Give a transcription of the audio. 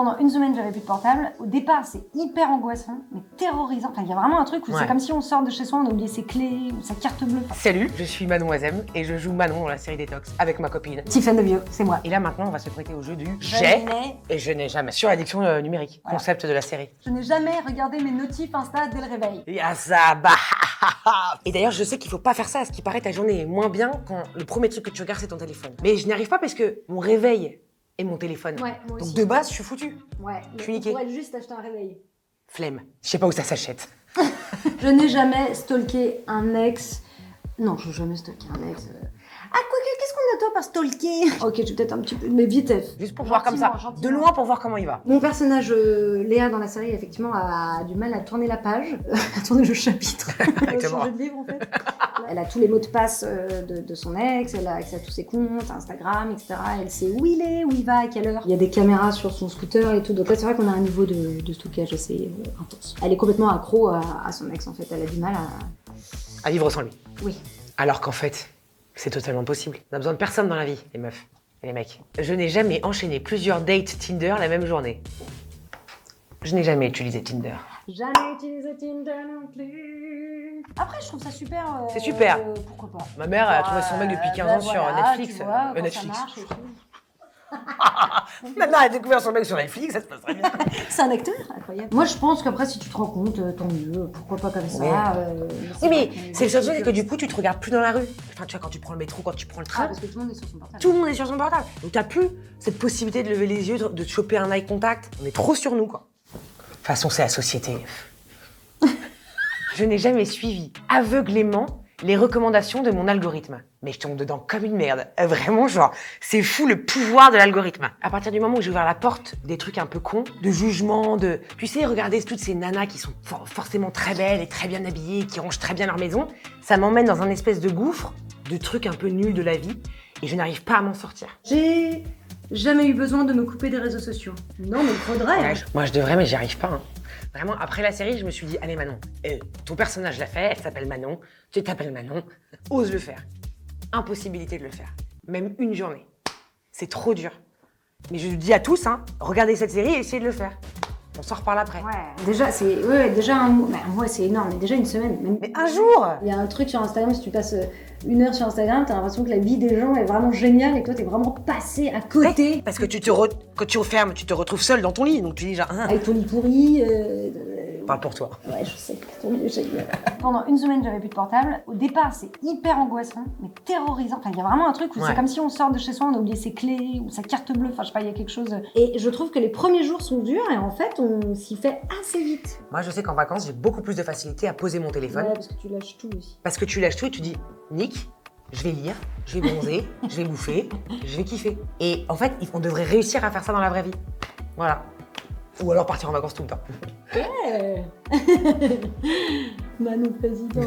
Pendant une semaine, j'avais plus de portable. Au départ, c'est hyper angoissant, mais terrorisant. Enfin, il y a vraiment un truc où c'est comme si on sort de chez soi, on a oublié ses clés ou sa carte bleue. Salut, je suis Manon Azem et je joue Manon dans la série Détox avec ma copine Tiffany de Vieux, c'est moi. Et là maintenant, on va se prêter au jeu du j'ai et je n'ai jamais sur l'addiction numérique, voilà. Concept de la série. Je n'ai jamais regardé mes notifs Insta dès le réveil. Ya ça, bah. Et d'ailleurs, je sais qu'il faut pas faire ça, à ce qui paraît ta journée est moins bien quand le premier truc que tu regardes c'est ton téléphone. Mais je n'y arrive pas parce que mon réveil est mon téléphone. Ouais, moi aussi. Donc de base, je suis foutu. Ouais, je suis niqué. On pourrait juste acheter un réveil. Flemme. Je sais pas où ça s'achète. Je n'ai jamais stalké un ex. Non, je n'ai jamais stalké un ex. Ah, quoique, qu'est-ce qu'on a toi par stalker? Ok, je vais peut-être un petit peu, mais vite. Juste pour voir comme ça, de loin pour voir comment il va. Mon personnage, Léa, dans la série, effectivement, a du mal à tourner la page, à tourner le chapitre. Changer de livre, en fait. Elle a tous les mots de passe de son ex, elle a accès à tous ses comptes, Instagram, etc. Elle sait où il est, où il va, à quelle heure. Il y a des caméras sur son scooter et tout. Donc là, c'est vrai qu'on a un niveau de stockage assez intense. Elle est complètement accro à son ex, en fait. Elle a du mal à vivre sans lui. Oui. Alors qu'en fait, c'est totalement possible. On a besoin de personne dans la vie, les meufs et les mecs. Je n'ai jamais enchaîné plusieurs dates Tinder la même journée. Je n'ai jamais utilisé Tinder. Jamais utilisé Tinder non plus. Après, je trouve ça super. C'est super. Pourquoi pas. Ma mère a trouvé son mec depuis 15 ans sur Netflix. Tu vois, Netflix. Ça marche et tout. Maintenant, elle a découvert son mec sur Netflix, ça se passe très bien. C'est un acteur incroyable. Moi, je pense qu'après, si tu te rends compte, tant mieux. Pourquoi pas comme ça. Oui, mais c'est le seul truc, c'est que du coup, tu te regardes plus dans la rue. Enfin, tu vois, quand tu prends le métro, quand tu prends le train. Ah, parce que tout le monde est sur son portable. Tout le monde est sur son portable. Donc, t'as plus cette possibilité de lever les yeux, de te choper un eye contact. On est trop sur nous, quoi. De toute façon, c'est la société. Je n'ai jamais suivi aveuglément les recommandations de mon algorithme. Mais je tombe dedans comme une merde. Vraiment, genre, c'est fou le pouvoir de l'algorithme. À partir du moment où j'ai ouvert la porte des trucs un peu cons, de jugement, de... Tu sais, regarder toutes ces nanas qui sont forcément très belles et très bien habillées, qui rangent très bien leur maison, ça m'emmène dans un espèce de gouffre de trucs un peu nuls de la vie et je n'arrive pas à m'en sortir. J'ai jamais eu besoin de me couper des réseaux sociaux. Non, mais il faudrait. Ouais, moi, je devrais, mais j'y arrive pas. Hein. Vraiment, après la série, je me suis dit, allez Manon, ton personnage l'a fait, elle s'appelle Manon, tu t'appelles Manon, ose le faire. Impossibilité de le faire. Même une journée. C'est trop dur. Mais je dis à tous, hein, regardez cette série et essayez de le faire. On s'en reparle après. Ouais, déjà, c'est... Ouais, déjà un mois. Un mois, c'est énorme, mais déjà une semaine. Même... Mais un jour! Il y a un truc sur Instagram, si tu passes 1 heure sur Instagram, t'as l'impression que la vie des gens est vraiment géniale et que toi, t'es vraiment passé à côté. Ouais, parce que quand tu refermes, tu te retrouves seul dans ton lit, donc tu dis genre... Avec ton lit pourri... Parle pour toi. Ouais, je sais. Pendant une semaine, j'avais plus de portable. Au départ, c'est hyper angoissant, mais terrorisant. Enfin, il y a vraiment un truc où c'est comme si on sort de chez soi, on a oublié ses clés ou sa carte bleue. Enfin, je sais pas, il y a quelque chose. Et je trouve que les premiers jours sont durs et en fait, on s'y fait assez vite. Moi, je sais qu'en vacances, j'ai beaucoup plus de facilité à poser mon téléphone. Ouais, parce que tu lâches tout aussi. Parce que tu lâches tout et tu dis, Nick, je vais lire, je vais bronzer, je vais bouffer, je vais kiffer. Et en fait, on devrait réussir à faire ça dans la vraie vie. Voilà. Ou alors partir en vacances tout le temps. Ouais. Manon président.